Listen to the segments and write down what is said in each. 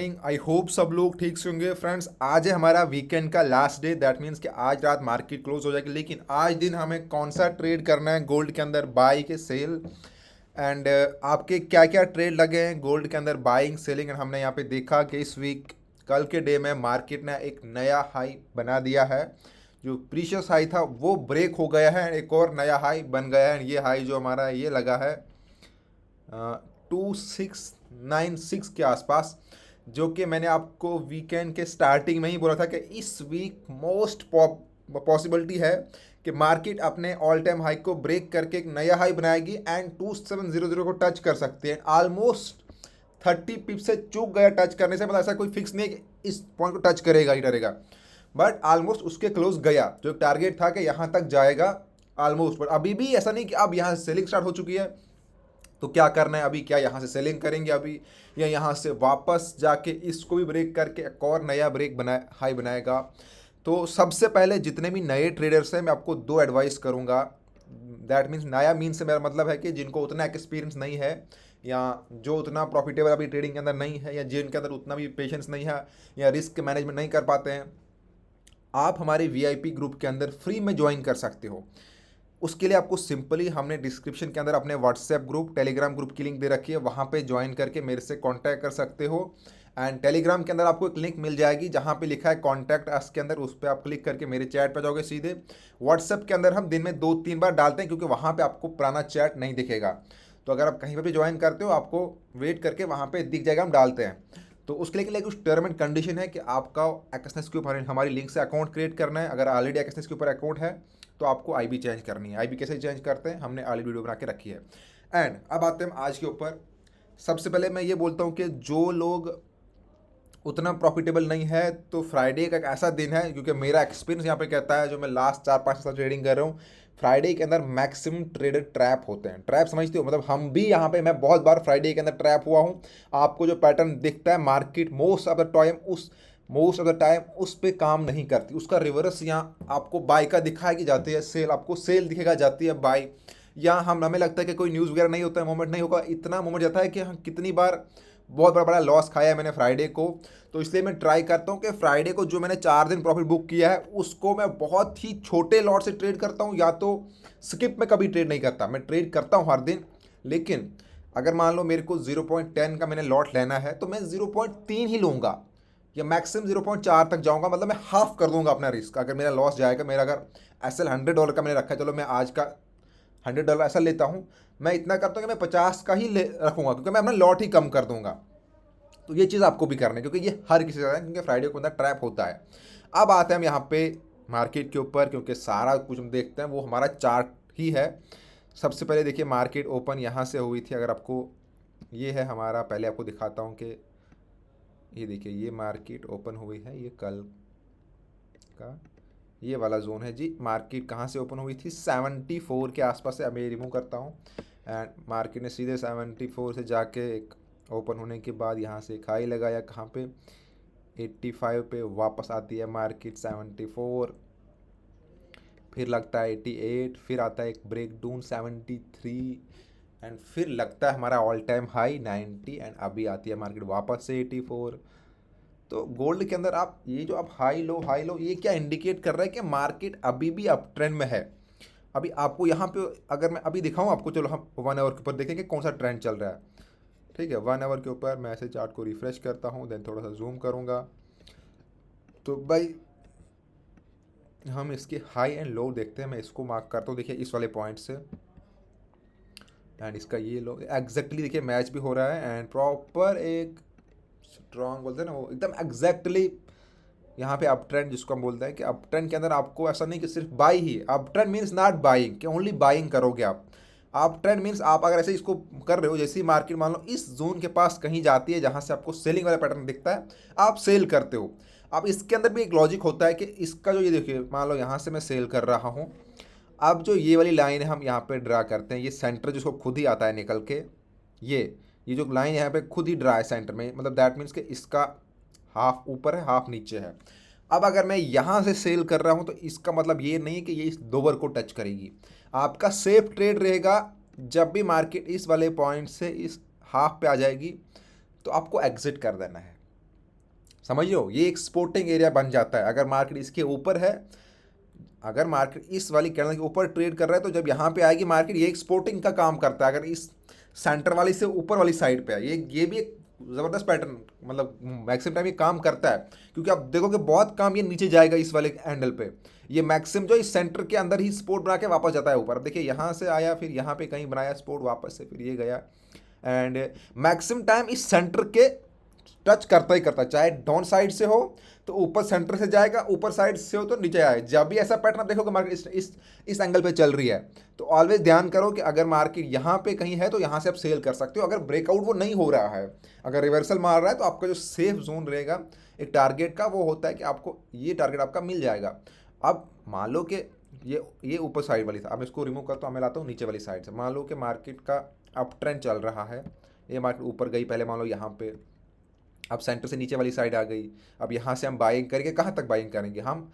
I hope सब लोग ठीक से होंगे फ्रेंड्स। आज है हमारा वीकेंड का लास्ट डे। दैट मीन्स कि आज रात मार्केट क्लोज हो जाएगी, लेकिन आज दिन हमें कौन सा ट्रेड करना है गोल्ड के अंदर, बाई के सेल एंड आपके क्या क्या ट्रेड लगे हैं गोल्ड के अंदर, बाइंग सेलिंग। एंड हमने यहाँ पे देखा कि इस वीक कल के डे में मार्केट ने एक नया हाई बना दिया है। जो प्रीशियस हाई था वो ब्रेक हो गया है, एक और नया हाई बन गया है। ये हाई जो हमारा ये लगा है 2696 के आसपास, जो कि मैंने आपको वीकेंड के स्टार्टिंग में ही बोला था कि इस वीक मोस्ट पॉसिबिलिटी है कि मार्केट अपने ऑल टाइम हाई को ब्रेक करके एक नया हाई बनाएगी एंड 2700 को टच कर सकती है। ऑलमोस्ट 30 पिप से चूक गया टच करने से, मतलब ऐसा कोई फिक्स नहीं है कि इस पॉइंट को टच करेगा ही करेगा, बट ऑलमोस्ट उसके क्लोज गया। जो टारगेट था कि यहाँ तक जाएगा ऑलमोस्ट, बट अभी भी ऐसा नहीं कि अब यहाँ से सेलिंग स्टार्ट हो चुकी है तो क्या करना है अभी, क्या यहाँ से सेलिंग करेंगे अभी, या यहाँ से वापस जाके इसको भी ब्रेक करके एक और नया ब्रेक बनाए हाई बनाएगा। तो सबसे पहले जितने भी नए ट्रेडर्स हैं मैं आपको दो एडवाइस करूँगा। दैट मीन्स नया मीन से मेरा मतलब है कि जिनको उतना एक्सपीरियंस नहीं है, या जो उतना प्रॉफिटेबल अभी ट्रेडिंग के अंदर नहीं है, या जिनके अंदर उतना भी पेशेंस नहीं है, या रिस्क मैनेजमेंट नहीं कर पाते हैं, आप हमारे वीआईपी ग्रुप के अंदर फ्री में ज्वाइन कर सकते हो। उसके लिए आपको सिंपली हमने डिस्क्रिप्शन के अंदर अपने व्हाट्सएप ग्रुप, टेलीग्राम ग्रुप की लिंक दे रखी है, वहाँ पे ज्वाइन करके मेरे से कांटेक्ट कर सकते हो। एंड टेलीग्राम के अंदर आपको एक लिंक मिल जाएगी जहाँ पे लिखा है कॉन्टैक्ट अस, के अंदर उस पर आप क्लिक करके मेरे चैट पे जाओगे सीधे। व्हाट्सएप के अंदर हम दिन में 2-3 बार डालते हैं क्योंकि वहाँ पर आपको पुराना चैट नहीं दिखेगा। तो अगर आप कहीं पर भी ज्वाइन करते हो आपको वेट करके वहाँ पर दिख जाएगा, हम डालते हैं। तो उसके लिए कुछ टर्म एंड कंडीशन है कि आपका एक्सनेस के ऊपर हमारी लिंक से अकाउंट क्रिएट करना है। अगर ऑलरेडी एक्सनेस के ऊपर अकाउंट है तो आपको आईबी चेंज करनी है। आईबी कैसे चेंज करते हैं हमने ऑलरेडी वीडियो बना के रखी है। एंड अब आते हैं आज के ऊपर। सबसे पहले मैं ये बोलता हूँ कि जो लोग उतना प्रॉफिटेबल नहीं है तो फ्राइडे का एक ऐसा दिन है, क्योंकि मेरा एक्सपीरियंस यहाँ पे कहता है, जो मैं लास्ट 4-5 साल ट्रेडिंग कर रहा हूँ, फ्राइडे के अंदर मैक्सिमम ट्रेडर ट्रैप होते हैं। ट्रैप समझते हो, मतलब हम भी यहाँ पे, मैं बहुत बार फ्राइडे के अंदर ट्रैप हुआ हूँ। आपको जो पैटर्न दिखता है market most of the time उस पर काम नहीं करती, उसका रिवर्स यहाँ आपको बाय का दिखाई जाती है, सेल आपको सेल दिखेगा जाती है बाय। या हमें लगता है कि कोई न्यूज़ वगैरह नहीं होता है, मोमेंट नहीं होगा, इतना मोमेंट जाता है कि हम कितनी बार बहुत बड़ा बड़ा लॉस खाया है मैंने फ्राइडे को। तो इसलिए मैं ट्राई करता हूँ कि फ्राइडे को जो मैंने 4 दिन प्रॉफिट बुक किया है उसको मैं बहुत ही छोटे लॉट से ट्रेड करता हूँ, या तो स्किप में कभी ट्रेड नहीं करता, मैं ट्रेड करता हूँ हर दिन। लेकिन अगर मान लो मेरे को 0.10 का मैंने लॉट लेना है तो मैं 0.3 ही लूँगा, या मैक्सिमम 0.4 तक जाऊँगा, मतलब मैं हाफ कर दूंगा अपना रिस्क। अगर मेरा लॉस जाएगा, मेरा अगर एस एल $100 का मैंने रखा है, चलो मैं आज का $100 ऐसा लेता हूँ, मैं इतना करता हूँ कि मैं 50 का ही ले रखूँगा, क्योंकि मैं अपना लॉट ही कम कर दूंगा। तो ये चीज़ आपको भी करनी है, क्योंकि ये हर किसी का है, क्योंकि फ्राइडे को अंदर ट्रैप होता है। अब आते हैं हम यहाँ पे मार्केट के ऊपर, क्योंकि सारा कुछ हम देखते हैं वो हमारा चार्ट ही है। सबसे पहले देखिए मार्केट ओपन यहाँ से हुई थी। अगर आपको ये है हमारा, पहले आपको दिखाता हूँ कि ये देखिए ये मार्केट ओपन हुई है, ये कल का ये वाला जोन है जी। मार्केट कहाँ से ओपन हुई थी, 74 के आसपास से। अब ये रिमूव करता हूँ एंड मार्केट ने सीधे 74 से जाके एक ओपन होने के बाद यहाँ से एक हाई लगाया, कहाँ पे 85 पे वापस आती है मार्केट 74, फिर लगता है 88, फिर आता है एक ब्रेक डाउन 73 एंड फिर लगता है हमारा ऑल टाइम हाई 90 एंड अभी आती है मार्केट वापस से 84। तो गोल्ड के अंदर आप ये जो आप हाई लो ये क्या इंडिकेट कर रहा है कि मार्केट अभी भी अप ट्रेंड में है। अभी आपको यहाँ पे अगर मैं अभी दिखाऊँ आपको, चलो हम 1 आवर के ऊपर देखेंगे कौन सा ट्रेंड चल रहा है। ठीक है, 1 आवर के ऊपर मैं ऐसे चार्ट को रिफ्रेश करता हूँ, देन थोड़ा सा जूम करूँगा, तो भाई हम इसके हाई एंड लो देखते हैं। मैं इसको मार्क करता हूँ, देखिए इस वाले पॉइंट से, एंड इसका ये लो एग्जैक्टली देखिए मैच भी हो रहा है, एंड प्रॉपर एक स्ट्रॉन्ग बोलते हैं ना, वो एकदम एग्जैक्टली यहाँ पे अप ट्रेंड जिसको हम बोलते हैं कि अप ट्रेंड के अंदर आपको ऐसा नहीं कि सिर्फ by he, up trend means not buying कि ओनली बाइंग करोगे आप। अप ट्रेंड मीन्स आप अगर ऐसे इसको कर रहे हो, जैसे ही मार्केट मान लो इस जोन के पास कहीं जाती है जहाँ से आपको सेलिंग वाला पैटर्न दिखता है, आप सेल करते हो। अब इसके अंदर भी एक लॉजिक होता है कि इसका जो ये देखिए मान लो यहाँ से मैं सेल कर रहा हूँ, अब जो ये वाली लाइन है हम यहाँ पे ड्रा करते हैं, ये सेंटर जिसको खुद ही आता है निकल के, ये जो लाइन यहाँ पे खुद ही ड्रा है सेंटर में, मतलब दैट मीन्स कि इसका हाफ ऊपर है हाफ नीचे है। अब अगर मैं यहाँ से सेल कर रहा हूँ तो इसका मतलब ये नहीं कि ये इस दोबर को टच करेगी। आपका सेफ ट्रेड रहेगा जब भी मार्केट इस वाले पॉइंट से इस हाफ पे आ जाएगी तो आपको एग्जिट कर देना है। समझ लो, ये एक सपोर्टिंग एरिया बन जाता है अगर मार्केट इसके ऊपर है। अगर मार्केट इस वाली कैंडल के ऊपर ट्रेड कर रहा है तो जब यहाँ पे आएगी मार्केट, ये एक सपोर्टिंग का काम करता है। अगर इस सेंटर वाली से ऊपर वाली साइड पे है, ये भी एक ज़बरदस्त पैटर्न, मतलब मैक्सिमम टाइम ये काम करता है। क्योंकि आप देखोगे बहुत काम ये नीचे जाएगा इस वाले हैंडल पे, ये मैक्सिमम जो इस सेंटर के अंदर ही सपोर्ट बना के वापस जाता है ऊपर। अब देखिए यहाँ से आया, फिर यहाँ पे कहीं बनाया सपोर्ट, वापस से फिर ये गया, एंड मैक्सिमम टाइम इस सेंटर के टच करता ही करता है। चाहे डाउन साइड से हो तो ऊपर सेंटर से जाएगा, ऊपर साइड से हो तो नीचे आए। जब भी ऐसा पैटर्न देखोगे मार्केट इस एंगल पे चल रही है, तो ऑलवेज ध्यान करो कि अगर मार्केट यहाँ पे कहीं है तो यहाँ से आप सेल कर सकते हो। अगर ब्रेकआउट वो नहीं हो रहा है, अगर रिवर्सल मार रहा है, तो आपका जो सेफ जोन रहेगा एक टारगेट का, वो होता है कि आपको ये टारगेट आपका मिल जाएगा। अब मान लो कि ये ऊपर साइड वाली था, अब इसको रिमूव करता हूँ, मैं लाता हूँ नीचे वाली साइड से। मान लो कि मार्केट का अप ट्रेंड चल रहा है, ये मार्केट ऊपर गई पहले, मान लो यहाँ पे, अब सेंटर से नीचे वाली साइड आ गई। अब यहाँ से हम बाइंग करेंगे, कहाँ तक बाइंग करेंगे हम,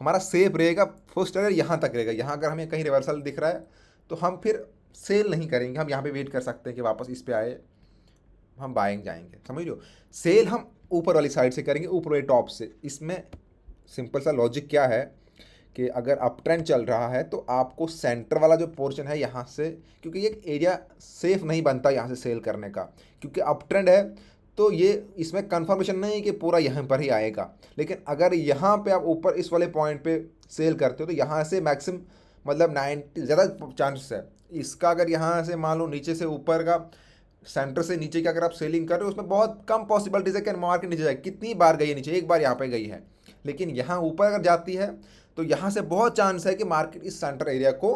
हमारा सेफ रहेगा फर्स्ट टारगेट यहाँ तक रहेगा। यहाँ अगर हमें कहीं रिवर्सल दिख रहा है तो हम फिर सेल नहीं करेंगे, हम यहाँ पे वेट कर सकते हैं कि वापस इस पे आए, हम बाइंग जाएंगे। समझ लो, सेल हम ऊपर वाली साइड से करेंगे, ऊपर वाली टॉप से। इसमें सिंपल सा लॉजिक क्या है कि अगर अप ट्रेंड चल रहा है तो आपको सेंटर वाला जो पोर्शन है यहाँ से, क्योंकि ये एरिया सेफ नहीं बनता यहाँ से सेल करने का, क्योंकि अप ट्रेंड है तो ये इसमें कंफर्मेशन नहीं है कि पूरा यहाँ पर ही आएगा। लेकिन अगर यहाँ पे आप ऊपर इस वाले पॉइंट पे सेल करते हो तो यहाँ से मैक्सिमम मतलब 90 ज़्यादा चांसेस है इसका। अगर यहाँ से मान लो नीचे से ऊपर का, सेंटर से नीचे की अगर आप सेलिंग कर रहे हो, उसमें बहुत कम पॉसिबिलिटीज है कि मार्केट नीचे जाए। कितनी बार गई है नीचे, एक बार यहाँ पे गई है, लेकिन यहाँ ऊपर अगर जाती है तो यहाँ से बहुत चांस है कि मार्केट इस सेंटर एरिया को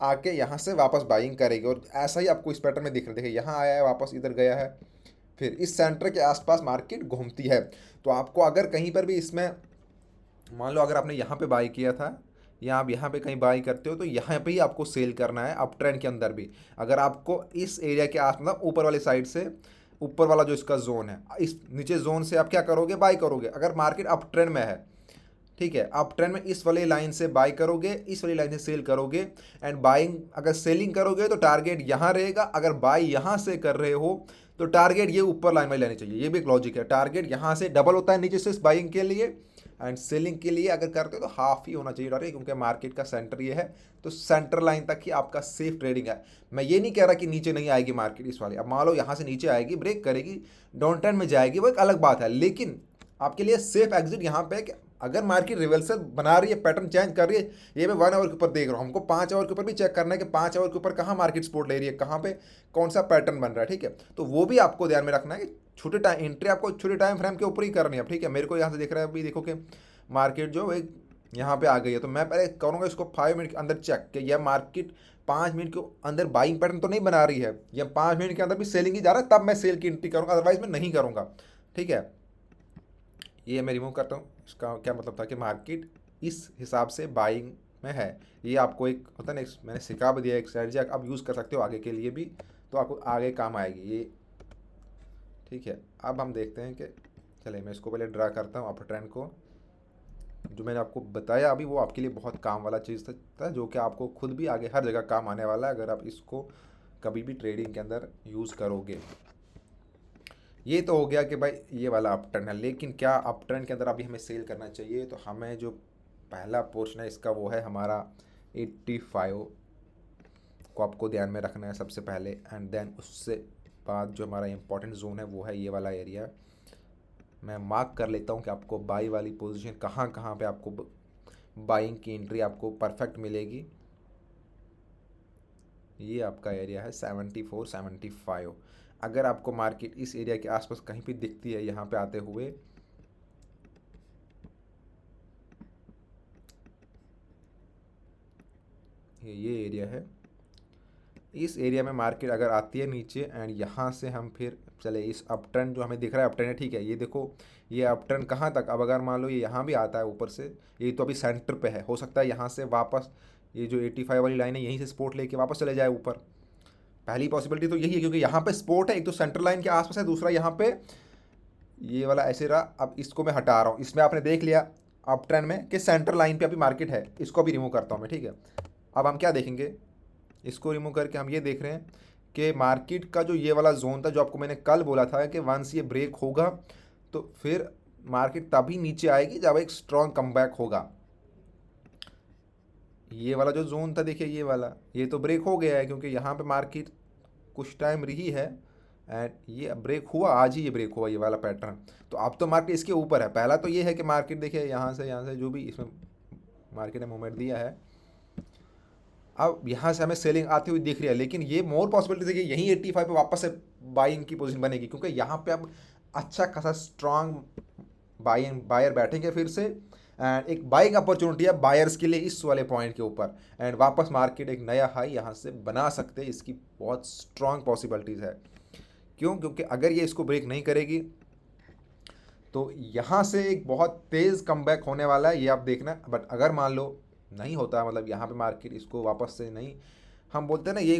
आके यहाँ से वापस बाइंग करेगी। और ऐसा ही आपको इस पैटर्न में दिख रहा है, देखिए यहाँ आया है, वापस इधर गया है, फिर इस सेंटर के आसपास मार्केट घूमती है। तो आपको अगर कहीं पर भी इसमें, मान लो अगर आपने यहाँ पे बाई किया था, या आप यहाँ पे कहीं बाई करते हो, तो यहाँ पे ही आपको सेल करना है अप ट्रेंड के अंदर भी। अगर आपको इस एरिया के आस, मतलब ऊपर वाली साइड से, ऊपर वाला जो इसका जोन है, इस नीचे जोन से आप क्या करोगे, बाई करोगे। अगर मार्केट अप ट्रेंड में है, ठीक है, अप ट्रेंड में इस वाली लाइन से बाई करोगे, इस वाली लाइन से सेल करोगे। एंड बाइंग अगर सेलिंग करोगे तो टारगेट यहाँ रहेगा, अगर बाई यहाँ से कर रहे हो तो टारगेट ये ऊपर लाइन में लेनी चाहिए। ये भी एक लॉजिक है, टारगेट यहाँ से डबल होता है नीचे से बाइंग के लिए, एंड सेलिंग के लिए अगर करते हो तो हाफ ही होना चाहिए टारगेट, क्योंकि मार्केट का सेंटर ये है। तो सेंटर लाइन तक ही आपका सेफ ट्रेडिंग है। मैं ये नहीं कह रहा कि नीचे नहीं आएगी मार्केट इस वाली। अब मान लो यहाँ से नीचे आएगी, ब्रेक करेगी, डाउन ट्रेंड में जाएगी, वो एक अलग बात है। लेकिन आपके लिए सेफ एग्जिट यहाँ पे कि अगर मार्केट रिवर्सल बना रही है, पैटर्न चेंज कर रही है, ये मैं 1 आवर के ऊपर देख रहा हूँ, हमको 5 आवर के ऊपर भी चेक करना है कि 5 आवर के ऊपर कहाँ मार्केट सपोर्ट ले रही है, कहाँ पे कौन सा पैटर्न बन रहा है। ठीक है, तो वो भी आपको ध्यान में रखना है कि छोटे टाइम एंट्री आपको छोटे टाइम फ्रेम के ऊपर ही करनी है। ठीक है, मेरे को यहाँ से दिख रहा है अभी, देखो कि मार्केट जो एक यहाँ पे आ गई है, तो मैं पहले करूँगा इसको 5 मिनट के अंदर चेक कि यह मार्केट 5 मिनट के अंदर बाइंग पैटर्न तो नहीं बना रही है, या 5 मिनट के अंदर भी सेलिंग ही जा रहा है, तब मैं सेल की एंट्री करूँगा, अदरवाइज मैं नहीं करूँगा। ठीक है, ये मैं रिमूव करता हूँ। इसका क्या मतलब था कि मार्केट इस हिसाब से बाइंग में है। ये आपको एक होता है ना, मैंने सिखा भी दिया एक स्ट्रेटजी, आप यूज़ कर सकते हो आगे के लिए भी, तो आपको आगे काम आएगी ये। ठीक है, अब हम देखते हैं कि, चले मैं इसको पहले ड्रा करता हूँ अपर ट्रेंड को। जो मैंने आपको बताया अभी वो आपके लिए बहुत काम वाला चीज़ था, जो कि आपको खुद भी आगे हर जगह काम आने वाला है अगर आप इसको कभी भी ट्रेडिंग के अंदर यूज़ करोगे। ये तो हो गया कि भाई ये वाला अप ट्रेंड है, लेकिन क्या अप ट्रेंड के अंदर अभी हमें सेल करना चाहिए? तो हमें जो पहला पोर्शन है इसका वो है हमारा 85 को आपको ध्यान में रखना है सबसे पहले, एंड देन उससे बाद जो हमारा इंपॉर्टेंट जोन है वो है ये वाला एरिया। मैं मार्क कर लेता हूँ कि आपको बाई वाली पोजीशन कहाँ कहाँ पे आपको बाइंग की एंट्री आपको परफेक्ट मिलेगी। ये आपका एरिया है 74 75। अगर आपको मार्केट इस एरिया के आसपास कहीं भी दिखती है यहाँ पे आते हुए, ये एरिया है, इस एरिया में मार्केट अगर आती है नीचे, एंड यहाँ से हम फिर चले इस अप ट्रेंड जो हमें दिख रहा है अप ट्रेंड है, ठीक है, ये देखो ये अप ट्रेंड कहाँ तक। अब अगर मान लो ये यहाँ भी आता है ऊपर से, ये तो अभी सेंटर पे है, हो सकता है यहाँ से वापस ये जो 85 वाली लाइन है यहीं से सपोर्ट लेके वापस चले जाए ऊपर। पहली पॉसिबिलिटी तो यही है, क्योंकि यहाँ पे सपोर्ट है, एक तो सेंटर लाइन के आसपास है, दूसरा यहाँ पे ये वाला ऐसे रहा। अब इसको मैं हटा रहा हूँ, इसमें आपने देख लिया अप ट्रेंड में कि सेंटर लाइन पे अभी मार्केट है, इसको भी रिमूव करता हूँ मैं। ठीक है, अब हम क्या देखेंगे, इसको रिमूव करके हम ये देख रहे हैं कि मार्केट का जो ये वाला जोन था, जो आपको मैंने कल बोला था कि वंस ये ब्रेक होगा तो फिर मार्केट तभी नीचे आएगी जब एक स्ट्रॉन्ग कमबैक होगा। ये वाला जो जोन था देखिए, ये वाला, ये तो ब्रेक हो गया है क्योंकि यहाँ पे मार्केट कुछ टाइम रही है एंड ये ब्रेक हुआ, आज ही ये ब्रेक हुआ ये वाला पैटर्न। तो अब तो मार्केट इसके ऊपर है। पहला तो ये है कि मार्केट देखिए यहाँ से जो भी इसमें मार्केट ने मूवमेंट दिया है, अब यहाँ से हमें सेलिंग आती हुई दिख रही है, लेकिन ये मोर पॉसिबिलिटी है कि यहीं 85 पे वापस से बाइंग की पोजीशन बनेगी, क्योंकि यहाँ पे अब अच्छा खासा स्ट्रांग बायर बैठेंगे फिर से एंड एक बाइंग अपॉर्चुनिटी है बायर्स के लिए इस वाले पॉइंट के ऊपर एंड वापस मार्केट एक नया हाई यहाँ से बना सकते हैं। इसकी बहुत स्ट्रांग पॉसिबिलिटीज़ है। क्यों? क्योंकि अगर ये इसको ब्रेक नहीं करेगी तो यहाँ से एक बहुत तेज़ कमबैक होने वाला है, ये आप देखना। बट अगर मान लो नहीं होता, मतलब यहाँ पे मार्केट इसको वापस से नहीं, हम बोलते हैं ना ये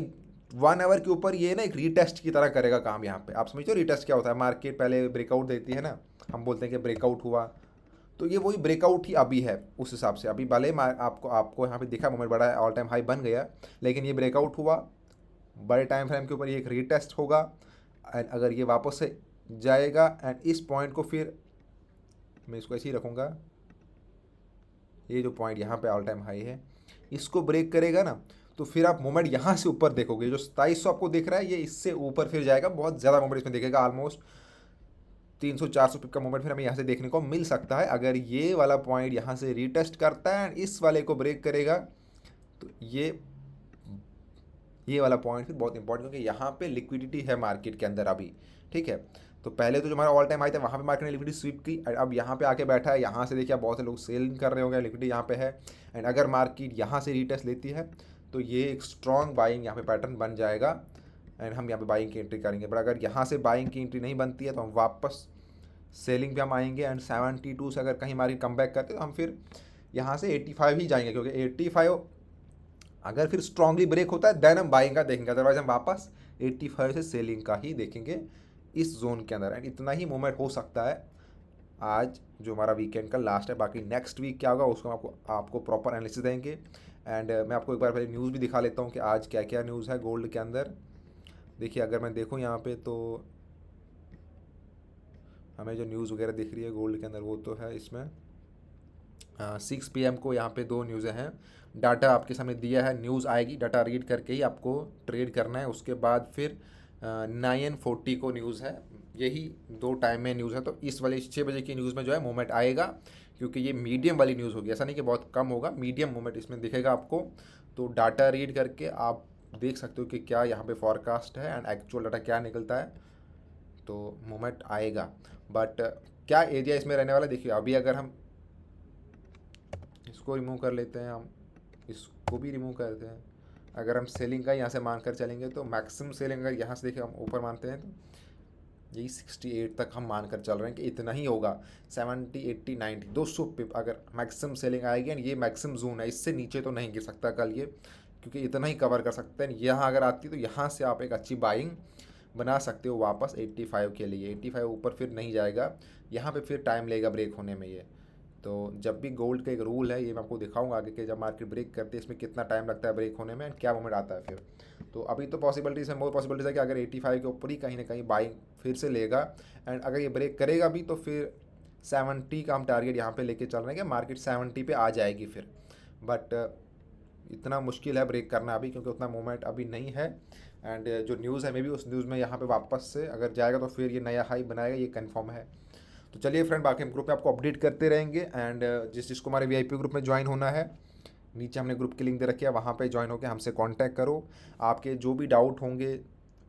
1 आवर के ऊपर ये ना एक रीटेस्ट की तरह करेगा काम। यहाँ पे आप समझो रीटेस्ट क्या होता है, मार्केट पहले ब्रेकआउट देती है ना, हम बोलते हैं कि ब्रेकआउट हुआ, तो ये वही ब्रेकआउट ही अभी है। उस हिसाब से अभी भले आपको यहाँ पे दिखा मोमेंट बड़ा है, ऑल टाइम हाई बन गया, लेकिन ये ब्रेकआउट हुआ, बड़े टाइम फ्रेम के ऊपर ये एक रीटेस्ट होगा एंड अगर ये वापस से जाएगा एंड इस पॉइंट को फिर मैं इसको ऐसे ही रखूँगा, ये जो पॉइंट यहाँ पे ऑल टाइम हाई है इसको ब्रेक करेगा ना, तो फिर आप मोमेंट यहाँ से ऊपर देखोगे, जो 2700 आपको दिख रहा है ये इससे ऊपर फिर जाएगा, बहुत ज़्यादा मोमेंट इसमें देखेगा, ऑलमोस्ट 300-400 पिप का मोमेंट फिर हमें यहाँ से देखने को मिल सकता है। अगर ये वाला पॉइंट यहाँ से रीटेस्ट करता है एंड इस वाले को ब्रेक करेगा तो ये वाला पॉइंट फिर बहुत इंपॉर्टेंट, क्योंकि यहाँ पे लिक्विडिटी है मार्केट के अंदर अभी, ठीक है। तो पहले तो जो हमारा ऑल टाइम हाई था वहाँ पे मार्केट ने लिक्विडिटी स्वीप की, अब यहाँ पे आके बैठा है, यहाँ से देखिए बहुत से लोग सेल कर रहे होंगे, लिक्विडिटी यहाँ पे है एंड अगर मार्केट यहाँ से रीटेस्ट लेती है तो ये एक स्ट्रॉन्ग बाइंग यहाँ पे पैटर्न बन जाएगा एंड हम यहाँ पे बाइंग की एंट्री करेंगे। बट अगर यहाँ से बाइंग की एंट्री नहीं बनती है तो हम वापस सेलिंग पे हम आएंगे एंड 72 से अगर कहीं मार्केट कम बैक करते तो हम फिर यहाँ से 85 ही जाएंगे, क्योंकि 85 अगर फिर स्ट्रांगली ब्रेक होता है देन हम बाइंग का देखेंगे, अदरवाइज हम वापस 85 से सेलिंग का ही देखेंगे इस जोन के अंदर एंड इतना ही मूवमेंट हो सकता है आज जो हमारा वीकेंड का लास्ट है। बाकी नेक्स्ट वीक क्या होगा उसको आपको प्रॉपर एनालिसिस देंगे एंड मैं आपको एक बार पहले न्यूज़ भी दिखा लेता हूँ कि आज क्या क्या न्यूज़ है गोल्ड के अंदर। देखिए अगर मैं देखूँ यहाँ पे तो हमें जो न्यूज़ वगैरह दिख रही है गोल्ड के अंदर वो तो है इसमें 6 PM को यहाँ पे 2 न्यूज़ें हैं। डाटा आपके सामने दिया है, न्यूज़ आएगी, डाटा रीड करके ही आपको ट्रेड करना है। उसके बाद फिर 9:40 को न्यूज़ है, यही 2 टाइम में न्यूज़ है। तो इस वाले 6 बजे की न्यूज़ में जो है मूवमेंट आएगा, क्योंकि ये मीडियम वाली न्यूज़ होगी, ऐसा नहीं कि बहुत कम होगा, मीडियम मूवमेंट इसमें दिखेगा आपको। तो डाटा रीड करके आप देख सकते हो कि क्या यहाँ पे फॉरकास्ट है एंड एक्चुअल डाटा क्या निकलता है, तो मूवमेंट आएगा। बट क्या एरिया इसमें रहने वाला देखिए, अभी अगर हम इसको रिमूव कर लेते हैं, हम इसको भी रिमूव करते हैं, अगर हम सेलिंग का यहाँ से मानकर चलेंगे तो मैक्सिमम सेलिंग अगर यहाँ से देखिए हम ऊपर मानते हैं तो यही 68 तक हम मानकर चल रहे हैं कि इतना ही होगा। 70, 80, 90, 200 पिप अगर मैक्सिमम सेलिंग आएगी एंड ये मैक्सिमम जोन है, इससे नीचे तो नहीं गिर सकता कल ये, क्योंकि इतना ही कवर कर सकते हैं। यहाँ अगर आती तो यहाँ से आप एक अच्छी बाइंग बना सकते हो वापस 85 के लिए। 85 ऊपर फिर नहीं जाएगा, यहाँ पे फिर टाइम लगेगा ब्रेक होने में ये। तो जब भी गोल्ड का एक रूल है, ये मैं आपको दिखाऊंगा आगे कि जब मार्केट ब्रेक करती है इसमें कितना टाइम लगता है ब्रेक होने में एंड क्या मोमेंट आता है फिर। तो अभी तो पॉसिबिलिटीज है, मोर पॉसिबिलिटीज है कि अगर 85 के ऊपर ही कहीं ना कहीं बाइंग फिर से लेगा एंड अगर ये ब्रेक करेगा भी तो फिर 70 का हम टारगेट यहाँ पे लेके चल रहे हैं कि मार्केट 70 पे आ जाएगी फिर। बट इतना मुश्किल है ब्रेक करना अभी, क्योंकि उतना मूवमेंट अभी नहीं है एंड जो न्यूज़ है मे बी उस न्यूज़ में यहाँ पे वापस से अगर जाएगा तो फिर ये नया हाई बनाएगा, ये कंफर्म है। तो चलिए फ्रेंड, बाकी हम ग्रुप में आपको अपडेट करते रहेंगे एंड जिसको हमारे VIP ग्रुप में ज्वाइन होना है, नीचे हमने ग्रुप की लिंक दे रखी है, वहाँ पे ज्वाइन होकर हमसे कांटेक्ट करो। आपके जो भी डाउट होंगे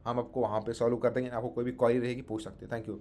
हम आपको वहाँ पे सॉल्व कर देंगे, आपको कोई भी क्वेरी रहेगी पूछ सकते हैं। Thank you.